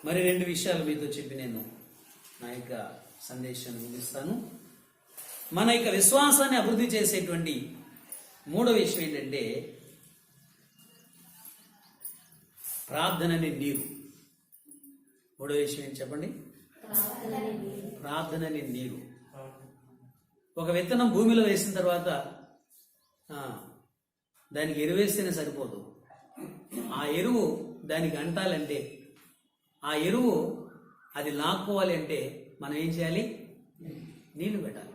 మరి 2 విషయాలు మీతో చెప్పి నేను నా యొక్క సందేశాన్ని ముగిస్తాను. మన యొక్క విశ్వాసాన్ని అభివృద్ధి చేసేటువంటి 3వ విషయం ఏంటంటే ప్రార్థనని నీరు. 3వ విషయం ఏంటి చెప్పండి? ప్రార్థనని నీరు. ఒక విత్తనం భూమిలో వేసిన తర్వాత దానికి ఎరువు వేస్తేనే సరిపోదు. ఆ ఎరువు దానికి అంటాలంటే, ఆ ఎరువు అది లాక్కోవాలి అంటే మనం ఏం చేయాలి? నీళ్లు పెట్టాలి.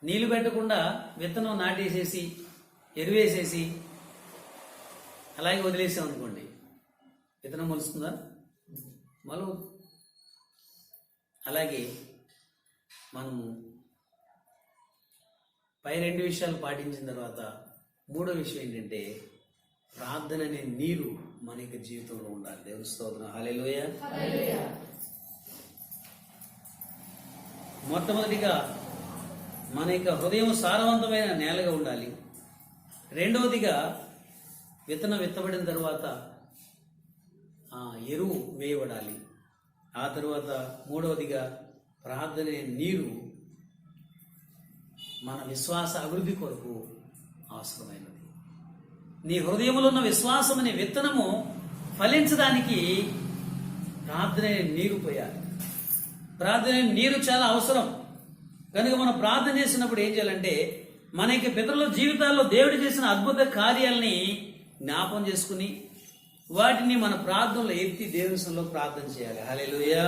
నీళ్లు పెట్టకుండా విత్తనం నాటేసేసి ఎరువేసేసి అలాగే వదిలేసాం అనుకోండి, విత్తనం మొలుస్తుందా? మొలవు. అలాగే మనము పై 2 విషయాలు పాటించిన తర్వాత 3వ విషయం ఏంటంటే ప్రార్థన అనే నీరు మన యొక్క జీవితంలో ఉండాలి. దేవుని స్తోత్రం. హల్లెలూయా. మొట్టమొదటిగా మన యొక్క హృదయం సారవంతమైన నేలగా ఉండాలి. 2వదిగా విత్తనం విత్తబడిన తర్వాత ఎరువు వేయబడాలి. ఆ తర్వాత 3వదిగా ప్రార్థన నీరు మన విశ్వాస అభివృద్ధి కొరకు అవసరమైనది. నీ హృదయంలో ఉన్న విశ్వాసం అనే విత్తనము ఫలించడానికి ప్రార్థన నీరు పోయాలి. ప్రార్థన నీరు చాలా అవసరం. కనుక మనం ప్రార్థన చేసినప్పుడు ఏం చేయాలంటే మన యొక్క పితరుల జీవితాల్లో దేవుడు చేసిన అద్భుత కార్యాలని జ్ఞాపం చేసుకుని వాటిని మన ప్రార్థనలో ఎత్తి దేవుని సన్నిధిలో ప్రార్థన చేయాలి. హల్లెలూయా.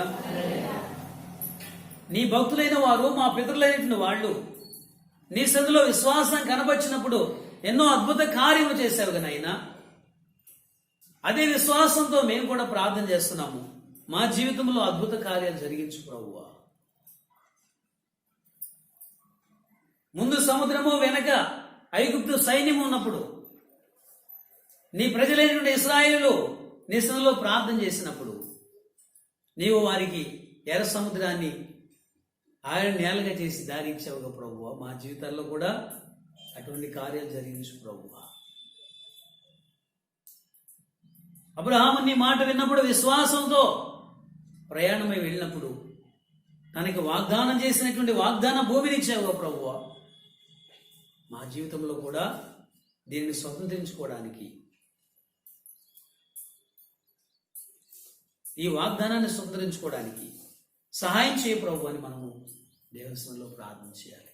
నీ భక్తులైన వారు, మా పితరులైనటువంటి వాళ్ళు నీ సన్నిధిలో విశ్వాసం కనబరిచినప్పుడు ఎన్నో అద్భుత కార్యములు చేశావు కదా నాయనా. అదే విశ్వాసంతో మేము కూడా ప్రార్థన చేస్తున్నాము. మా జీవితంలో అద్భుత కార్యాలు జరిగించు ప్రభువా. ముందు సముద్రము, వెనక ఐగుప్తు సైన్యము ఉన్నప్పుడు నీ ప్రజలైనటువంటి ఇశ్రాయేలు నీ సన్నిధిలో ప్రార్థన చేసినప్పుడు నీవు వారికి ఎర్ర సముద్రాన్ని ఆయన నేలగా చేసి దారించావుగా ప్రభువా. మా జీవితాల్లో కూడా అటువంటి కార్యాలు జరిగించు ప్రభువా. అబ్రహాము నీ మాట విన్నప్పుడు విశ్వాసంతో ప్రయాణమై వెళ్ళినప్పుడు తనకి వాగ్దానం చేసినటువంటి వాగ్దాన భూమిని ఇచ్చావుగా ప్రభువా. మా జీవితంలో కూడా దీనిని స్వతంత్రించుకోవడానికి, ఈ వాగ్దానాన్ని స్వతంత్రించుకోవడానికి సహాయం చేయ ప్రభు అని మనము దేవస్థానంలో ప్రార్థన చేయాలి.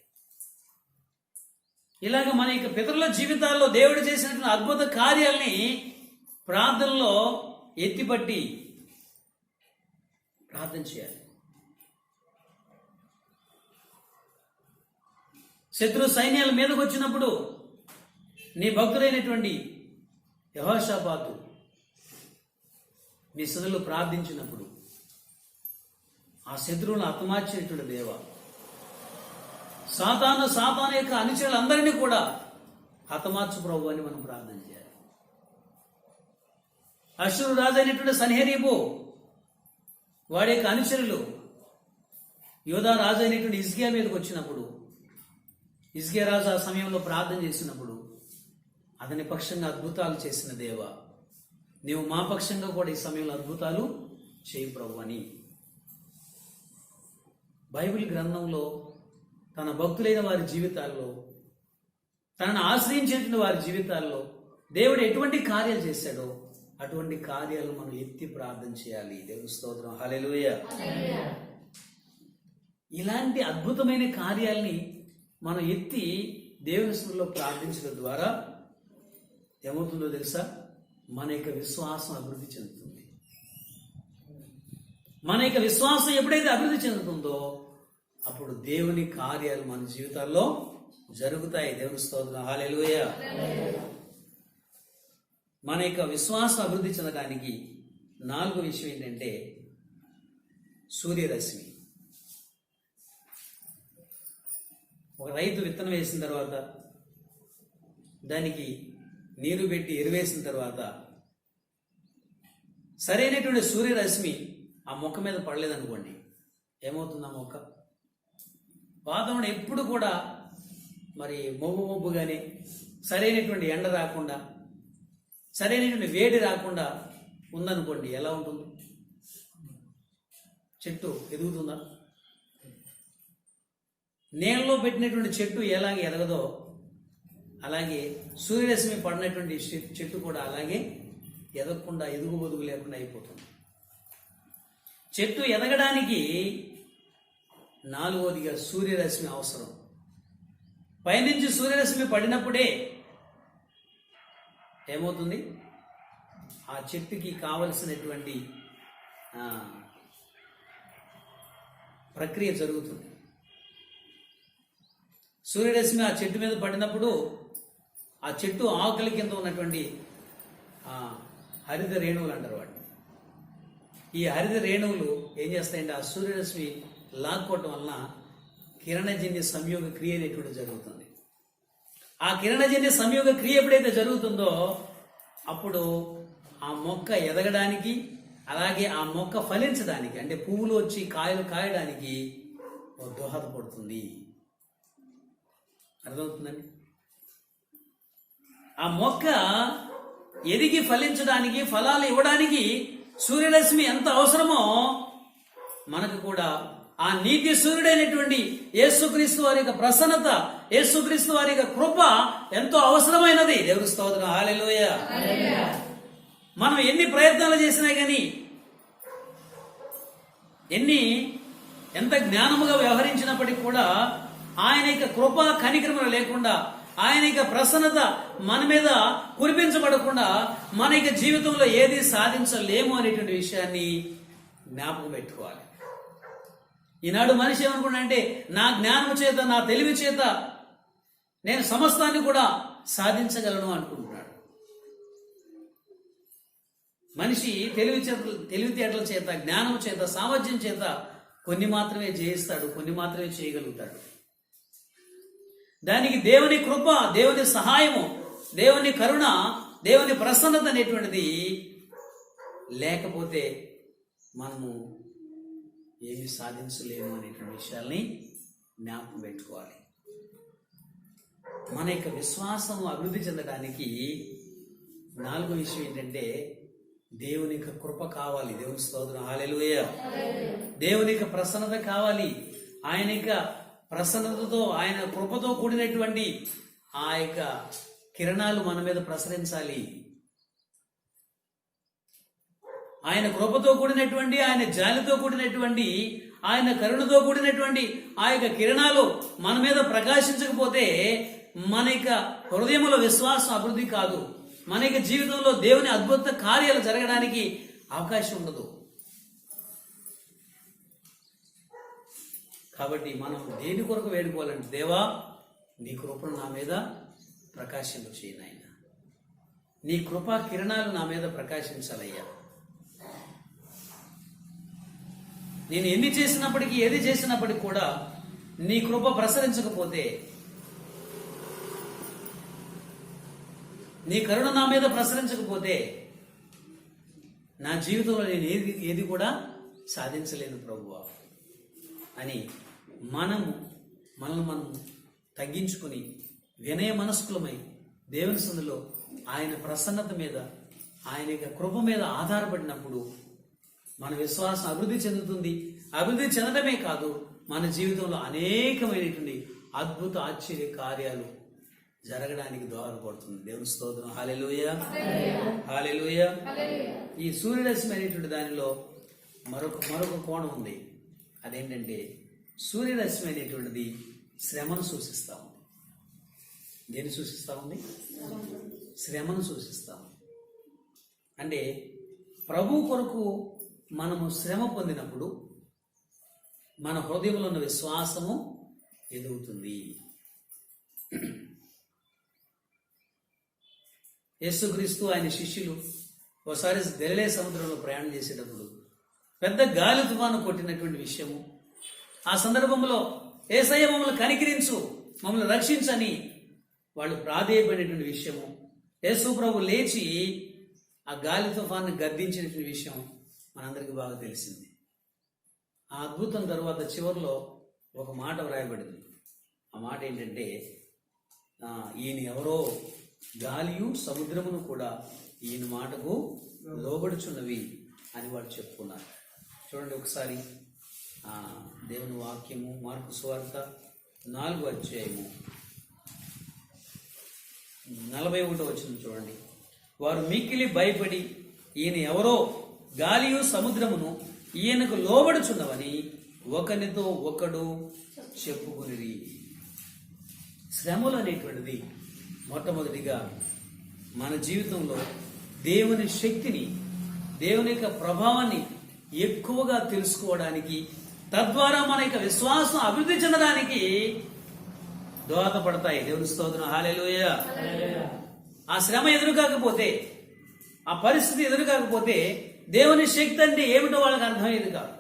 ఇలాగ మన యొక్క పితరుల జీవితాల్లో దేవుడు చేసినటువంటి అద్భుత కార్యాలని ప్రార్థనలో ఎత్తిపట్టి ప్రార్థన చేయాలి. శత్రు సైన్యాల మీదకు వచ్చినప్పుడు నీ భక్తులైనటువంటి యెహోషాపాతు నీ సన్నిధిలో ప్రార్థించినప్పుడు ఆ శత్రువులను హతమార్చినటువంటి దేవ, సాతాను యొక్క అనుచరులందరినీ కూడా హతమార్చు ప్రభు అని మనం ప్రార్థన చేయాలి. అష్షూరు రాజు అయినటువంటి సన్హెరీబు వాడి యొక్క అనుచరులు యోధా రాజు అయినటువంటి హిజ్కియా మీదకి వచ్చినప్పుడు హిజ్కియా రాజు ఆ సమయంలో ప్రార్థన చేసినప్పుడు అతని పక్షంగా అద్భుతాలు చేసిన దేవ, నీవు మా పక్షంగా కూడా ఈ సమయంలో అద్భుతాలు చేయి ప్రభు అని బైబిల్ గ్రంథంలో తన భక్తులైన వారి జీవితాల్లో, తనను ఆశ్రయించేటువంటి వారి జీవితాల్లో దేవుడు ఎటువంటి కార్యాలు చేశాడో అటువంటి కార్యాలు మనం ఎత్తి ప్రార్థన చేయాలి. దేవుని స్తోత్రం. హల్లెలూయా. ఇలాంటి అద్భుతమైన కార్యాలని మనం ఎత్తి దేవుని సన్నిధిలో ప్రార్థించడం ద్వారా ఏమవుతుందో తెలుసా? మన యొక్క విశ్వాసం అభివృద్ధి చెందుతుంది. మన యొక్క విశ్వాసం ఎప్పుడైతే అభివృద్ధి చెందుతుందో అప్పుడు దేవుని కార్యాలు మన జీవితాల్లో జరుగుతాయి. దేవుని స్తోత్రం. హల్లెలూయా. మన యొక్క విశ్వాసం అభివృద్ధి చెందడానికి 4వ విషయం ఏంటంటే సూర్యరశ్మి. ఒక రైతు విత్తనం వేసిన తర్వాత దానికి నీరు పెట్టి ఎరువేసిన తర్వాత సరైనటువంటి సూర్యరశ్మి ఆ మొక్క మీద పడలేదనుకోండి, ఏమవుతుంది? ఆ మొక్క వాతావరణం ఎప్పుడు కూడా మరి మొబ్బుగానే సరైనటువంటి ఎండ రాకుండా, సరైనటువంటి వేడి రాకుండా ఉందనుకోండి, ఎలా ఉంటుంది? చెట్టు ఎదుగుతుందా? నీళ్ళలో పెట్టినటువంటి చెట్టు ఎలాగే ఎదగదో అలాగే సూర్యరశ్మి పడినటువంటి చెట్టు కూడా అలాగే ఎదగకుండా, ఎదుగు బొదుగు లేకుండా అయిపోతుంది. చెట్టు ఎదగడానికి నాలుగోదిగా సూర్యరశ్మి అవసరం. పైనుంచి సూర్యరశ్మి పడినప్పుడే ఏమవుతుంది? ఆ చెట్టుకి కావలసినటువంటి ప్రక్రియ జరుగుతుంది. సూర్యరశ్మి ఆ చెట్టు మీద పడినప్పుడు ఆ చెట్టు ఆకుల కింద ఉన్నటువంటి హరిత రేణువులు అంటారు వాటిని. ఈ హరిత రేణువులు ఏం చేస్తాయంటే ఆ సూర్యరశ్మి లాక్కోవటం వలన కిరణజన్య సంయోగ క్రియ అనేటువంటి జరుగుతుంది. ఆ కిరణజన్య సంయోగ క్రియ ఎప్పుడైతే జరుగుతుందో అప్పుడు ఆ మొక్క ఎదగడానికి, అలాగే ఆ మొక్క ఫలించడానికి, అంటే పువ్వులు వచ్చి కాయలు కాయడానికి దోహదపడుతుంది. అర్థమవుతుందండి? ఆ మొక్క ఎదిగి ఫలించడానికి, ఫలాలు ఇవ్వడానికి సూర్యరశ్మి ఎంత అవసరమో మనకు కూడా ఆ నీతి సూర్యుడైనటువంటి యేసుక్రీస్తు వారి యొక్క ప్రసన్నత, యేసుక్రీస్తు వారి యొక్క కృప ఎంతో అవసరమైనది. దేవుని స్తోత్రం, హల్లెలూయా. మనం ఎన్ని ప్రయత్నాలు చేసినా కానీ, ఎంత జ్ఞానముగా వ్యవహరించినప్పటికీ కూడా ఆయన యొక్క కృప కనికరములు లేకుండా, ఆయన యొక్క ప్రసన్నత మన మీద కురిపించబడకుండా మన యొక్క జీవితంలో ఏది సాధించలేము అనేటువంటి విషయాన్ని జ్ఞాపకం పెట్టుకోవాలి. ఈనాడు మనిషి ఏమనుకున్నాడంటే, నా జ్ఞానము చేత, నా తెలివి చేత నేను సమస్తాన్ని కూడా సాధించగలను అనుకుంటున్నాడు. మనిషి తెలివితేటల చేత, జ్ఞానము చేత, సామర్థ్యం చేత కొన్ని మాత్రమే జయిస్తాడు, కొన్ని మాత్రమే చేయగలుగుతాడు. దానికి దేవుని కృప, దేవుని సహాయము, దేవుని కరుణ, దేవుని ప్రసన్నత అనేటువంటిది లేకపోతే మనము ఏమి సాధించలేము అనేటువంటి విషయాల్ని జ్ఞాపకం పెట్టుకోవాలి. మన యొక్క విశ్వాసం అభివృద్ధి చెందడానికి నాలుగో విషయం ఏంటంటే దేవుని యొక్క కృప కావాలి. దేవుని స్తోత్రం, హల్లెలూయా. దేవుని యొక్క ప్రసన్నత కావాలి. ఆయన యొక్క ప్రసన్నతతో, ఆయన కృపతో కూడినటువంటి ఆ యొక్క కిరణాలు మన మీద ప్రసరించాలి. ఆయన కృపతో కూడినటువంటి, ఆయన జాలితో కూడినటువంటి, ఆయన కరుణతో కూడినటువంటి ఆ యొక్క కిరణాలు మన మీద ప్రకాశించకపోతే మన యొక్క హృదయంలో విశ్వాసం అభివృద్ధి కాదు. మన యొక్క జీవితంలో దేవుని అద్భుత కార్యాలు జరగడానికి అవకాశం ఉండదు. కాబట్టి మనం దేని కొరకు వేడుకోవాలంటే, దేవా నీ కృపను నా మీద ప్రకాశింప చేయను, ఆయన నీ కృపా కిరణాలు నా మీద ప్రకాశించాలయ్యా. నేను ఎన్ని చేసినప్పటికీ, ఏది చేసినప్పటికీ కూడా నీ కృప ప్రసరించకపోతే, నీ కరుణ నా మీద ప్రసరించకపోతే నా జీవితంలో నేను ఏది కూడా సాధించలేను ప్రభువా అని మనల్ని తగ్గించుకుని వినయ మనస్కులమై దేవుని సన్నిధిలో ఆయన ప్రసన్నత మీద, ఆయన యొక్క కృప మీద ఆధారపడినప్పుడు మన విశ్వాసం అభివృద్ధి చెందుతుంది. అభివృద్ధి చెందడమే కాదు, మన జీవితంలో అనేకమైనటువంటి అద్భుత ఆశ్చర్య కార్యాలు జరగడానికి దోహదపడుతుంది. దేవుని స్తోత్రం, హల్లెలూయా, హల్లెలూయా. ఈ సూర్యరశ్మి అనేటువంటి దానిలో మరొక కోణం ఉంది. అదేంటంటే సూర్యరశ్మి అనేటువంటిది శ్రమను సూచిస్తా ఉంది. దేన్ని సూచిస్తా ఉంది? శ్రమను సూచిస్తా ఉంది. అంటే ప్రభు కొరకు మనము శ్రమ పొందినప్పుడు మన హృదయంలో ఉన్న విశ్వాసము ఎదుగుతుంది. యేసుక్రీస్తు ఆయన శిష్యులు ఒకసారి గలిలే సముద్రంలో ప్రయాణం చేసేటప్పుడు పెద్ద గాలి తుఫాను కొట్టినటువంటి విషయము, ఆ సందర్భంలో యేసయ్య మమ్మల్ని కనికరించు, మమ్మల్ని రక్షించని వాళ్ళు ప్రాధేయపడినటువంటి విషయము, యేసు ప్రభు లేచి ఆ గాలి తుఫాన్ని గద్దించినటువంటి విషయం మనందరికీ బాగా తెలిసింది. ఆ అద్భుతం తర్వాత చివరిలో ఒక మాట వ్రాయబడింది. ఆ మాట ఏంటంటే, ఈయన ఎవరో గాలియు సముద్రమును కూడా ఈయన మాటకు లోబడుచున్నవి అని వాడు చెప్పుకున్నారు. చూడండి ఒకసారి దేవుని వాక్యము మార్కు సువార్త 4వ అధ్యాయము 41వ వచనం చూడండి. వారు మిక్కిలి భయపడి ఈయన ఎవరో గాలియు సముద్రమును ఈయనకు లోబడుచున్నవని ఒకనితో ఒకడు చెప్పుకునిరి. శ్రమలు అనేటువంటిది మొట్టమొదటిగా మన జీవితంలో దేవుని శక్తిని, దేవుని యొక్క ప్రభావాన్ని ఎక్కువగా తెలుసుకోవడానికి, తద్వారా మన యొక్క విశ్వాసం అభివృద్ధి చెందడానికి దోహదపడతాయి. దేవుని స్తోత్రం, హల్లెలూయా. ఆ శ్రమ ఎదురు కాకపోతే, ఆ పరిస్థితి ఎదురు కాకపోతే దేవుని శక్తి అంటే ఏమిటో వాళ్ళకి అర్థమయ్యేది కాదు.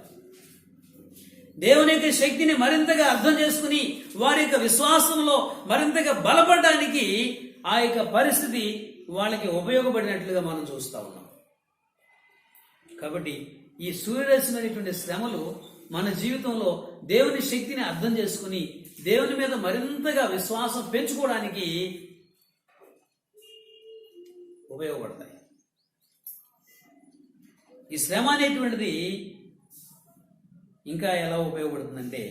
దేవుని యొక్క శక్తిని మరింతగా అర్థం చేసుకుని వారి యొక్క విశ్వాసంలో మరింతగా బలపడడానికి ఆ యొక్క పరిస్థితి వాళ్ళకి ఉపయోగపడినట్లుగా మనం చూస్తా ఉన్నాం. కాబట్టి ఈ సూర్యరశ్మైనటువంటి శ్రమలు మన జీవితంలో దేవుని శక్తిని అర్థం చేసుకుని దేవుని మీద మరింతగా విశ్వాసం పెంచుకోవడానికి ఉపయోగపడతాయి. ఈ శ్రమ అనేటువంటిది ఇంకా ఎలా ఉపయోగపడుతుందంటే,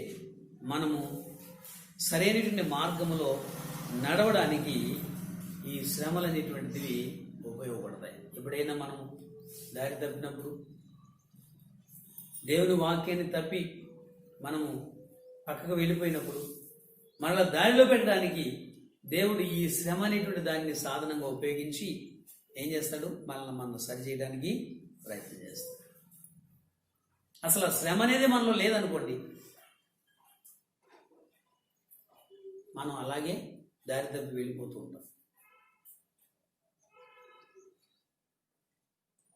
మనము సరైనటువంటి మార్గంలో నడవడానికి ఈ శ్రమలు అనేటువంటివి ఉపయోగపడతాయి. ఎప్పుడైనా మనం దారి తప్పినప్పుడు, దేవుని వాక్యాన్ని తప్పి మనము పక్కకు వెళ్ళిపోయినప్పుడు, మరలా దారిలో పెట్టడానికి దేవుడు ఈ శ్రమ అనేటువంటి దాన్ని సాధనంగా ఉపయోగించి ఏం చేస్తాడు? మనం సరి చేయడానికి ప్రయత్నం చేస్తాడు. అసలు శ్రమ అనేది మనలో లేదనుకోండి, మనం అలాగే దారి తప్పి వెళ్ళిపోతూ ఉంటాం.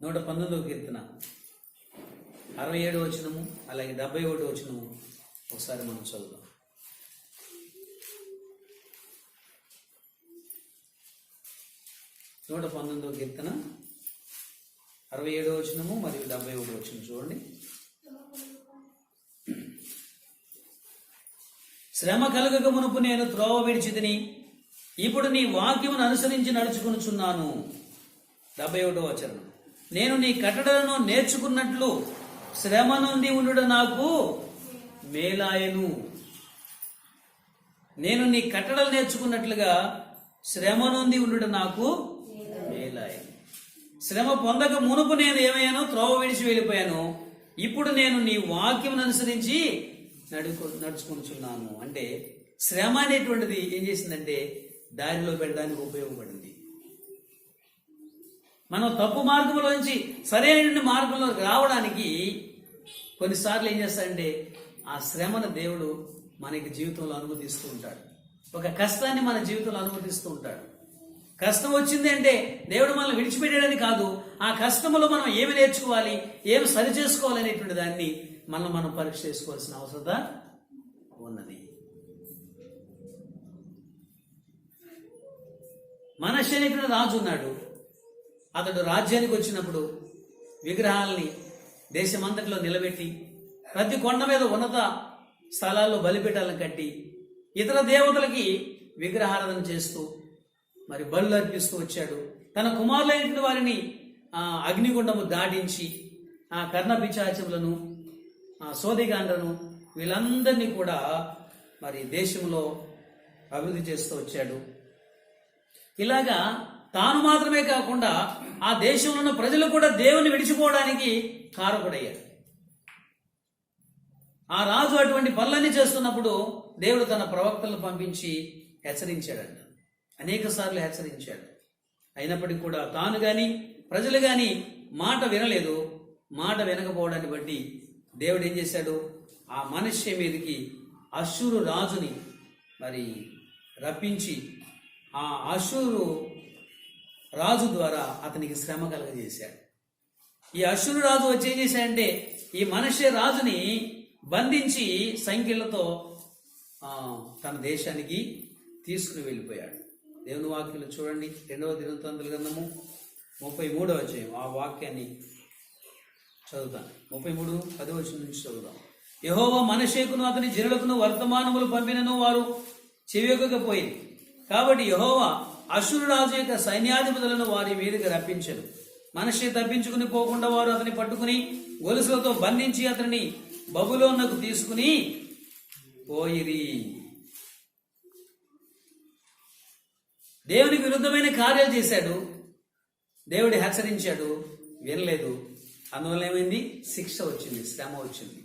119వ కీర్తన 67వ వచనము, అలాగే 71వ వచనము ఒకసారి మనం చదువుదాం. 119వ కీర్తన 67వ వచనము మరియు 71వ వచనం చూడండి. శ్రమ కలగక మునుపు నేను త్రోవ విడిచితిని, ఇప్పుడు నీ వాక్యమును అనుసరించి నడుచుకొనుచున్నాను. 71వ వచనం. నేను నీ కట్టడలను నేర్చుకున్నట్లు శ్రమ నుండి ఉండుట నాకు మేలాయను. నేను నీ కట్టడలు నేర్చుకున్నట్లుగా శ్రమ నుండి ఉండుట నాకు మేలాయను. శ్రమ పొందక మునుపు నేను ఏమయ్యానో త్రోవ విడిచి వెళ్ళిపోయాను, ఇప్పుడు నేను నీ వాక్యమును అనుసరించి నడుచుకుంటున్నాను. అంటే శ్రమ అనేటువంటిది ఏం చేసిందంటే దారిలో పెట్టడానికి ఉపయోగపడింది. మనం తప్పు మార్గంలోంచి సరైన మార్గంలోకి రావడానికి కొన్నిసార్లు ఏం చేస్తాడంటే ఆ శ్రమను దేవుడు మనకి జీవితంలో అనుమతిస్తూ ఉంటాడు. ఒక కష్టాన్ని మన జీవితంలో అనుమతిస్తూ ఉంటాడు. కష్టం వచ్చింది అంటే దేవుడు మనల్ని విడిచిపెట్టాడని కాదు, ఆ కష్టంలో మనం ఏమి నేర్చుకోవాలి, ఏమి సరి చేసుకోవాలి అనేటువంటి దాన్ని మనం పరీక్ష చేసుకోవాల్సిన అవసరం ఉన్నది. మనష్య అనేటువంటి రాజు ఉన్నాడు. అతడు రాజ్యానికి వచ్చినప్పుడు విగ్రహాలని దేశమంతటిలో నిలబెట్టి ప్రతి కొండ మీద ఉన్నత స్థలాల్లో బలిపీఠాలను కట్టి ఇతర దేవతలకి విగ్రహారాధన చేస్తూ మరి బలులు అర్పిస్తూ వచ్చాడు. తన కుమారులైనటువంటి వారిని అగ్నిగుండము దాటించి ఆ కర్ణ పిశాచములను, సోదిగాండ్రను వీళ్ళందరినీ కూడా మరి దేశంలో అభివృద్ధి చేస్తూ వచ్చాడు. ఇలాగా తాను మాత్రమే కాకుండా ఆ దేశంలో ఉన్న ప్రజలు కూడా దేవుని విడిచిపోవడానికి కారకుడయ్యాడు. ఆ రాజు అటువంటి పనులన్నీ చేస్తున్నప్పుడు దేవుడు తన ప్రవక్తలను పంపించి హెచ్చరించాడంట. అనేక సార్లు హెచ్చరించాడు. అయినప్పటికీ కూడా తాను గాని ప్రజలు గాని మాట వినలేదు. మాట వినకపోవడాన్ని బట్టి దేవుడు ఏం చేశాడు? ఆ మనుష్య మీదకి అశ్షూరు రాజుని మరి రప్పించి ఆ అశ్షూరు రాజు ద్వారా అతనికి శ్రమ కలగజేశాడు. ఈ అశ్షూరు రాజు వచ్చి ఏం చేశాడంటే ఈ మనుష్య రాజుని బంధించి సంఖ్యలతో తన దేశానికి తీసుకుని వెళ్ళిపోయాడు. దేవుని వాక్యంలో చూడండి, 2వ దినవృత్తాంతాల గ్రంథము 33వ అధ్యాయం ఆ వాక్యాన్ని చదువుతాను. 33:10 నుంచి చదువుదాం. యెహోవా మనష్షేకును అతని జనులకును వర్తమానములు పంపినను వారు చెవియొక్కకపోయింది. కాబట్టి యెహోవా అశ్షూరు రాజు యొక్క సైన్యాధిపతులను వారి మీదకి రప్పించారు. మనష్షే తప్పించుకుని పోకుండా వారు అతన్ని పట్టుకుని గొలుసులతో బంధించి అతనిని బబులోనుకు తీసుకుని పోయిరి. దేవునికి విరుద్ధమైన కార్యాలు చేశాడు. దేవుడు హెచ్చరించాడు, వినలేదు. అందువల్ల ఏమైంది? శిక్ష వచ్చింది, శ్రమ వచ్చింది.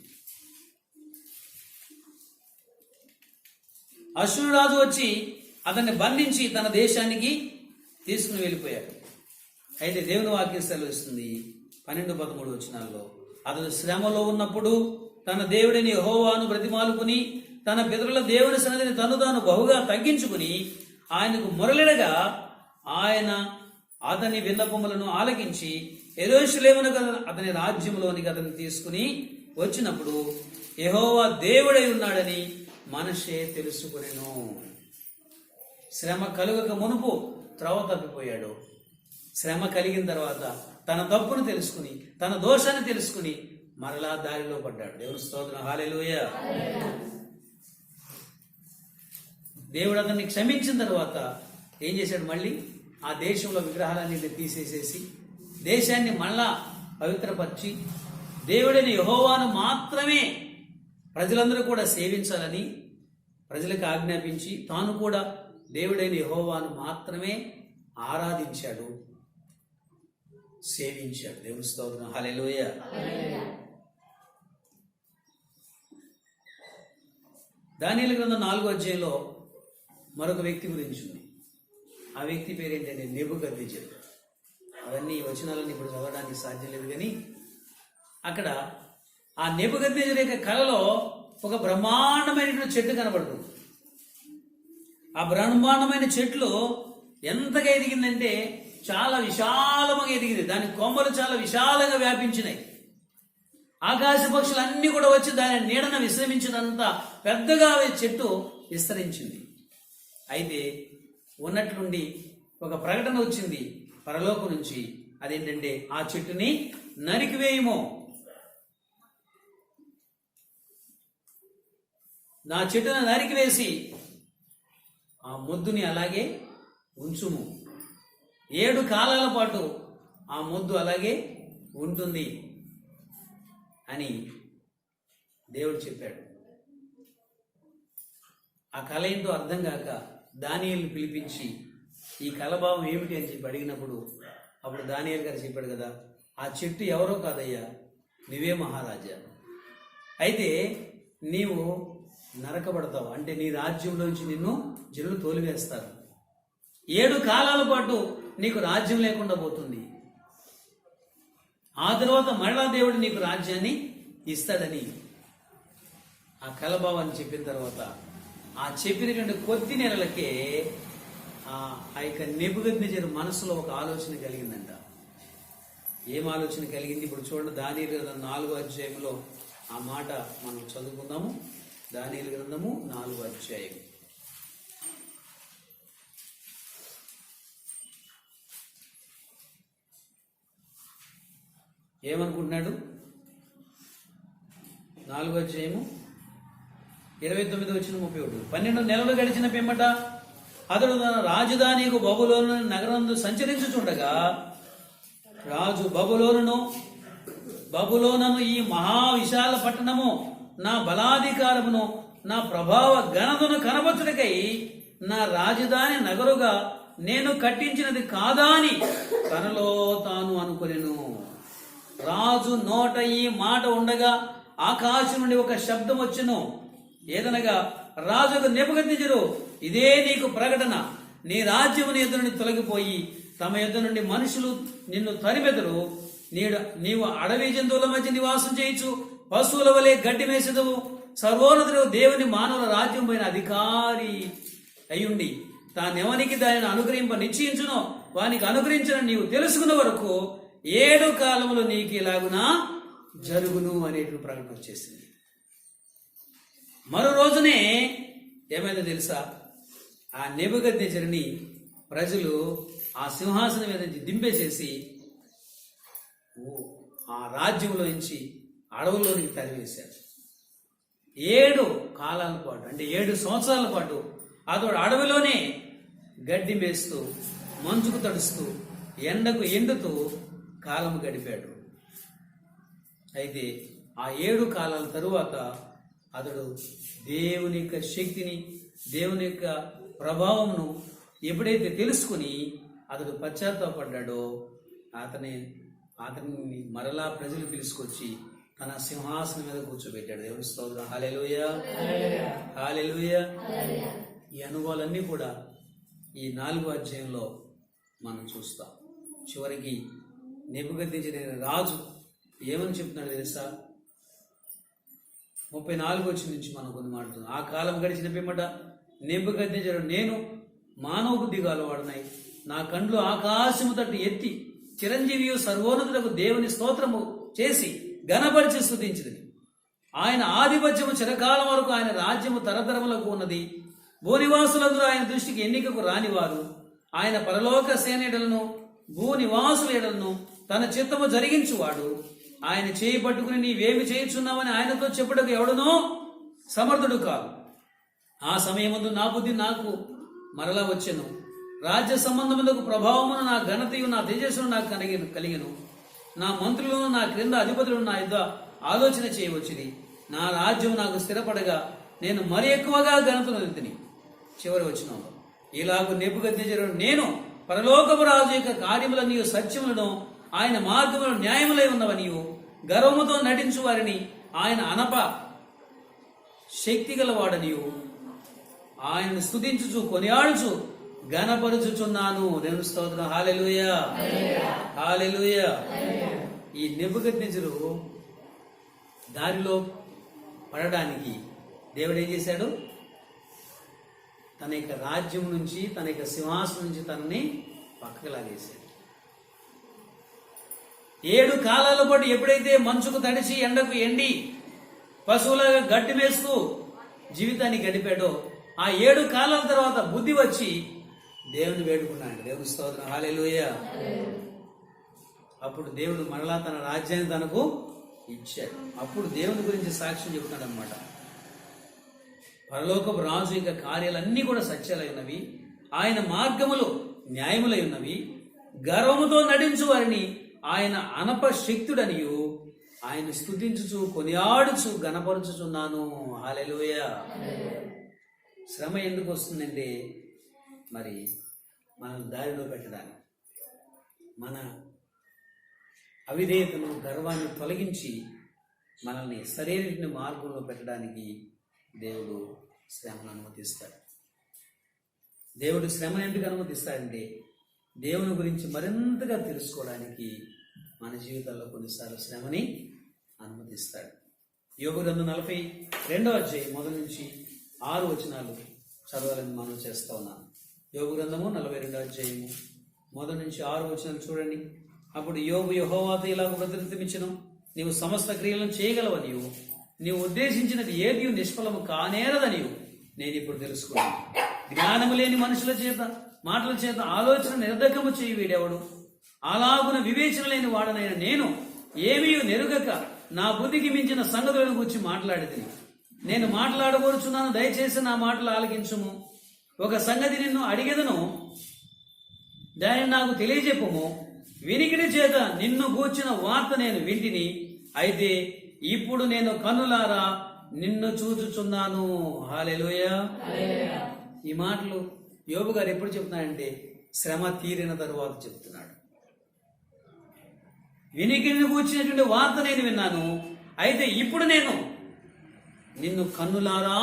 అశ్షూరు రాజు వచ్చి అతన్ని బంధించి తన దేశానికి తీసుకుని వెళ్ళిపోయాడు. అయితే దేవుని వాక్యం సెలవిస్తుంది 12-13 వచనాల్లో, అతడు శ్రమలో ఉన్నప్పుడు తన దేవుడిని యెహోవాను బ్రతిమాలుకుని తన పితరుల దేవుని సన్నిధిని తాను బహుగా తగ్గించుకుని ఆయనకు మొరలిడగా ఆయన అతని విన్నపములను ఆలకించి యెరూషలేమునకు అతని రాజ్యంలోనికి అతన్ని తీసుకుని వచ్చినప్పుడు యెహోవా దేవుడై ఉన్నాడని మనష్షే తెలుసుకునెను. శ్రమ కలుగక మునుపు త్రోవ తప్పిపోయాడు. శ్రమ కలిగిన తర్వాత తన తప్పును తెలుసుకుని తన దోషాన్ని తెలుసుకుని మరలా దారిలో పడ్డాడు. దేవుని స్తోత్రం, హల్లెలూయా. దేవుడు అతన్ని క్షమించిన తర్వాత ఏం చేశాడు? మళ్ళీ ఆ దేశంలో విగ్రహాలన్నింటినీ తీసేసేసి దేశాన్ని మళ్ళా పవిత్రపరిచి దేవుడిని యెహోవాను మాత్రమే ప్రజలందరూ కూడా సేవించాలని ప్రజలకు ఆజ్ఞాపించి తాను కూడా దేవుడైన యెహోవాను మాత్రమే ఆరాధించాడు, సేవించాడు. దేవుని స్తోత్రం, హల్లెలూయా. దానియేలు గ్రంథం 4వ అధ్యాయంలో మరొక వ్యక్తి గురించి ఉంది. ఆ వ్యక్తి పేరు ఏంటంటే నెబుకద్నెజరు. అవన్నీ వచనాలన్నీ ఇప్పుడు చదవడానికి సాధ్యం లేదు, కానీ అక్కడ ఆ నెబుకద్నెజరు యొక్క కలలో ఒక బ్రహ్మాండమైనటువంటి చెట్టు కనబడుతుంది. ఆ బ్రహ్మాండమైన చెట్లు ఎంతగా ఎదిగిందంటే చాలా విశాలముగా ఎదిగింది. దాని కొమ్మలు చాలా విశాలంగా వ్యాపించినాయి. ఆకాశ పక్షులు అన్ని కూడా వచ్చి దాని నీడన విశ్రమించినంత పెద్దగా చెట్టు విస్తరించింది. అయితే ఉన్నట్లుండి ఒక ప్రకటన వచ్చింది పరలోకం నుంచి. అదేంటంటే ఆ చెట్టుని నరికివేయము, నా చెట్టును నరికివేసి ఆ మొద్దుని అలాగే ఉంచుము, 7 కాలాల పాటు ఆ మొద్దు అలాగే ఉంటుంది అని దేవుడు చెప్పాడు. ఆ కళ ఏంటో అర్థం కాక దానియేలుని పిలిపించి ఈ కలభావం ఏమిటి అని చెప్పి అడిగినప్పుడు అప్పుడు దానియేలు గారు చెప్పాడు కదా, ఆ చెట్టు ఎవరో కాదయ్యా, నువ్వే మహారాజా. అయితే నీవు నరకబడతావు, అంటే నీ రాజ్యంలోంచి నిన్ను జనులు తోలివేస్తారు. 7 కాలాల పాటు నీకు రాజ్యం లేకుండా పోతుంది. ఆ తర్వాత మరలా దేవుడు నీకు రాజ్యాన్ని ఇస్తాడని ఆ కలభావాన్ని చెప్పిన తర్వాత ఆ చెప్పినటువంటి కొద్ది నెలలకే ఆ యొక్క నెబుకద్నెజరు మనసులో ఒక ఆలోచన కలిగిందంట. ఏం ఆలోచన కలిగింది? ఇప్పుడు చూడండి, దానియేలు గ్రంథం 4వ అధ్యాయంలో ఆ మాట మనం చదువుకుందాము. దానియేలు గ్రంథము 4వ అధ్యాయం. ఏమనుకుంటున్నాడు? 4వ అధ్యాయము 29 వచ్చిన 31. 12 నెలలు గడిచిన పిమ్మట అతడు తన రాజధానికి బబులోను నగరంలో సంచరించుచుండగా రాజు బబులోనను ఈ మహావిశాల పట్టణము నా బలాధికారమును నా ప్రభావ ఘనతను కనబరుచుటకై నా రాజధాని నగరుగా నేను కట్టించినది కాదా అని తనలో తాను అనుకొనెను. రాజు నోట ఈ మాట ఉండగా ఆకాశం నుండి ఒక శబ్దం వచ్చెను. ఏదనగా, రాజుకు నెబుకద్నెజరు, ఇదే నీకు ప్రకటన, నీ రాజ్యము నీ ఎదురు నుండి తొలగిపోయి తమ ఎదురు నుండి మనుషులు నిన్ను తరిమెదరు. నీవు అడవి జంతువుల మధ్య నివాసం చేయొచ్చు, పశువుల వలె గడ్డి మేసెదవు. సర్వోన్నతుడు దేవుని మానవుల రాజ్యం పైన అధికారి అయ్యుండి తానెవనికి దానిని అనుగ్రహింప నిశ్చయించునో వానికి అనుగ్రహించిన నీవు తెలుసుకున్న వరకు 7 కాలములు నీకు ఇలాగునా జరుగును అనేటువంటి ప్రకటన వచ్చేసింది. మరో రోజునే ఏమైందో తెలుసా? ఆ నెబుకద్నెజరుని ప్రజలు ఆ సింహాసనం మీద నుంచి దింపేసేసి ఆ రాజ్యంలో నుంచి అడవుల్లోనికి తరివేశారు. 7 కాలాల పాటు, అంటే 7 సంవత్సరాల పాటు అతడు అడవిలోనే గడ్డి మేస్తూ, మంచుకు తడుస్తూ, ఎండకు ఎండుతూ కాలం గడిపాడు. అయితే ఆ 7 కాలాల తరువాత అతడు దేవుని యొక్క శక్తిని, దేవుని యొక్క ప్రభావంను ఎప్పుడైతే తెలుసుకుని అతడు పశ్చాత్తాపడ్డాడో అతన్ని మరలా ప్రజలు పిలుచుకొచ్చి తన సింహాసనం మీద కూర్చోబెట్టాడు. దేవుని స్తోత్రం. హల్లెలూయా, హల్లెలూయా. ఈ అనుభవాలన్నీ కూడా ఈ 4వ అధ్యాయంలో మనం చూస్తాం. చివరికి నెబుకద్నెజరు రాజు ఏమని చెప్తున్నాడు తెలుసా? 34 వచ్చిన నుంచి మనం కొన్ని మాట్లాడుతున్నాం. ఆ కాలం గడిచిన పిమ్మట నెబుకద్నెజరు, నేను మానవ బుద్ధి గలవాడనై నా కండ్లు ఆకాశము తట్టు ఎత్తి చిరంజీవియు సర్వోన్నతులకు దేవుని స్తోత్రము చేసి ఘనపరిచి స్తుతించింది. ఆయన ఆధిపత్యము చిరకాలం వరకు, ఆయన రాజ్యము తరతరములకు ఉన్నది. భూనివాసులందరూ ఆయన దృష్టికి ఎన్నికకు రానివారు. ఆయన పరలోక సేనేటలను భూనివాసుల ఎడలను తన చిత్తము జరిగించువాడు. ఆయన చేయి పట్టుకుని నీవేమి చేయుచున్నావని ఆయనతో చెప్పుటకు ఎవడునో సమర్థుడు కాదు. ఆ సమయమందు నా బుద్ధి నాకు మరలా వచ్చెను. రాజ్య సంబంధములకు ప్రభావమును, నా ఘనతయు, నా తేజస్సును నాకు కలిగెను. నా మంత్రులను, నా క్రింద అధిపతులను నా యుద్ధ ఆలోచన చేయవచ్చింది. నా రాజ్యం నాకు స్థిరపడగా నేను మరి ఎక్కువగా ఘనతను ఎత్తిని. చివరి వచనంలో, ఇలాగూ నెబుకద్నెజరు, నేను పరలోకపు రాజు యొక్క కార్యములనియు సత్యములను, ఆయన మార్గములు న్యాయములై ఉన్నవనియు గర్వముతో నటించు వారిని ఆయన అనప శక్తి గలవాడనియు ఆయనను స్తుతించుచు కొనియాడుచు ఘనపరుచుచున్నాను. దేవుని స్తోత్రం. హల్లెలూయా, హల్లెలూయా. ఈ నెబుకద్నెజరు దారిలో పడడానికి దేవుడు ఏం చేశాడు? తన యొక్క రాజ్యం నుంచి, తన యొక్క సింహాసనం నుంచి తనని పక్కకు లాగేశాడు. 7 కాలాల పాటు ఎప్పుడైతే మంచుకు తడిచి, ఎండకు ఎండి, పశువులుగా గడ్డి మేస్తూ జీవితాన్ని గడిపాడో, ఆ 7 కాలాల తర్వాత బుద్ధి వచ్చి దేవుని వేడుకున్నాడు. దేవుని స్తోత్రం. హల్లెలూయా. అప్పుడు దేవుడు మరలా తన రాజ్యాన్ని తనకు ఇచ్చాడు. అప్పుడు దేవుని గురించి సాక్ష్యం చెబుతాడు అనమాట. పరలోకపు రాజు యొక్క కార్యాలన్నీ కూడా సత్యాలై ఉన్నవి, ఆయన మార్గములు న్యాయములై ఉన్నవి. గర్వముతో నటించు వారిని ఆయన అనప శక్తుడనియు ఆయన స్తుతించుచు కొనియాడుచు ఘనపరుచుచున్నాను. హల్లెలూయా. శ్రమ ఎందుకు వస్తుందంటే, మరి మనం దారిలో పెట్టడానికి, మన అవిధేయతను, గర్వాన్ని తొలగించి మనల్ని సరైన మార్గంలో పెట్టడానికి దేవుడు శ్రమను అనుమతిస్తాడు. దేవుడు శ్రమను ఎందుకు అనుమతిస్తాడంటే, దేవుని గురించి మరింతగా తెలుసుకోవడానికి మన జీవితాల్లో కొన్నిసార్లు శ్రమని అనుమతిస్తాడు. యోబు గ్రంథం 42వ అధ్యాయం 1 నుంచి 6 వచనాలు చదవాలని మనం చేస్తా ఉన్నాం. యోబు గ్రంథము 42వ అధ్యాయము 1 నుంచి 6 వచనాలు చూడండి. అప్పుడు యోబు యెహోవాతో ఇలాగ ప్రతినిత్యమిచ్చెను, నీవు సమస్త క్రియలను చేయగలవనియు, నీవు ఉద్దేశించినది ఏది నిష్ఫలము కానేరదనియు నేను ఇప్పుడు తెలుసుకున్నాను. జ్ఞానము లేని మనుషుల చేత, మాటల చేత ఆలోచన నిర్ధకము చేయి వీడెవడు? అలాగున వివేచన లేని వాడనైన నేను ఏమీ నెరుగక నా బుద్ధికి మించిన సంగతులను గురించి మాట్లాడితే, నేను మాట్లాడబోచున్నాను, దయచేసి నా మాటలు ఆలకించుము. ఒక సంగతి నిన్ను అడిగెదను, దానిని నాకు తెలియజెప్పుము. వినికిడి చేత నిన్ను గూర్చిన వార్త నేను వింటిని, అయితే ఇప్పుడు నేను కన్నులారా నిన్ను చూచుచున్నాను. హల్లెలూయా. ఈ మాటలు యోబు గారు ఎప్పుడు చెప్తున్నాడంటే, శ్రమ తీరిన తరువాత చెప్తున్నాడు. వినికిడిని కూర్చున్నటువంటి వార్త నేను విన్నాను, అయితే ఇప్పుడు నేను నిన్ను కన్నులారా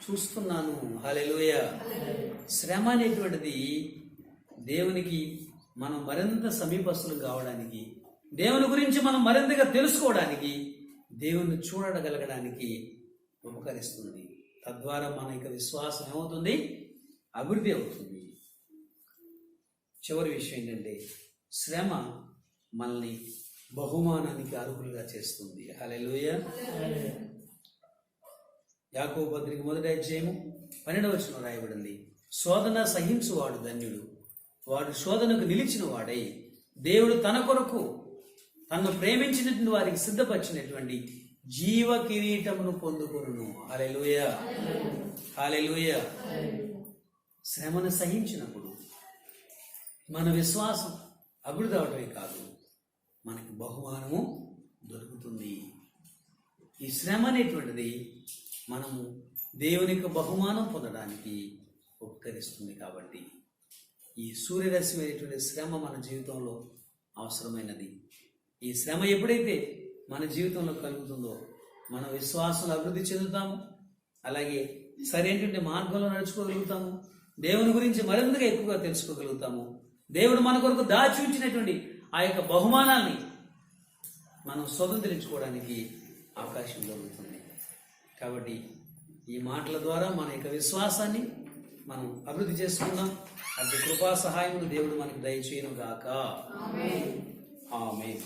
చూస్తున్నాను. హల్లెలూయా. శ్రమ అనేటువంటిది దేవునికి మనం మరింత సమీపస్తులు కావడానికి, దేవుని గురించి మనం మరింతగా తెలుసుకోవడానికి, దేవుని చూడగలగడానికి ఉపకరిస్తుంది. తద్వారా మన యొక్క విశ్వాసం ఏమవుతుంది? అభివృద్ధి అవుతుంది. చివరి విషయం ఏంటంటే, శ్రమ మనల్ని బహుమానానికి అర్హులుగా చేస్తుంది. హల్లెలూయా. యాకోబు పత్రిక 1వ అధ్యాయము 12వ వచనం రాయబడింది, శోధన సహించువాడు ధన్యుడు, వాడు శోధనకు నిలిచిన వాడై దేవుడు తన కొరకు తనను ప్రేమించినటువంటి వారికి సిద్ధపరిచినటువంటి జీవ కిరీటమును పొందుకొనును. హల్లెలూయా, హల్లెలూయా. శ్రమను సహించినప్పుడు మన విశ్వాసం అభివృద్ధి అవటమే కాదు, మనకి బహుమానము దొరుకుతుంది. ఈ శ్రమ అనేటువంటిది మనము దేవుని యొక్క బహుమానం పొందడానికి ఉపకరిస్తుంది. కాబట్టి ఈ సూర్యరశ్మి అనేటువంటి శ్రమ మన జీవితంలో అవసరమైనది. ఈ శ్రమ ఎప్పుడైతే మన జీవితంలో కలుగుతుందో మన విశ్వాసంలో అభివృద్ధి చెందుతాము, అలాగే సరైనటువంటి మార్గంలో నడుచుకోగలుగుతాము, దేవుని గురించి మరింతగా ఎక్కువగా తెలుసుకోగలుగుతాము. దేవుడు మన కొరకు దాచి ఉంచినటువంటి ఆ యొక్క బహుమానాన్ని మనం స్వతంత్రించుకోవడానికి అవకాశం దొరుకుతుంది. కాబట్టి ఈ మాటల ద్వారా మన యొక్క విశ్వాసాన్ని మనం అభివృద్ధి చేసుకుందాం. అటు కృపా సహాయమును దేవుడు మనకు దయచేయును గాక. ఆమేన్.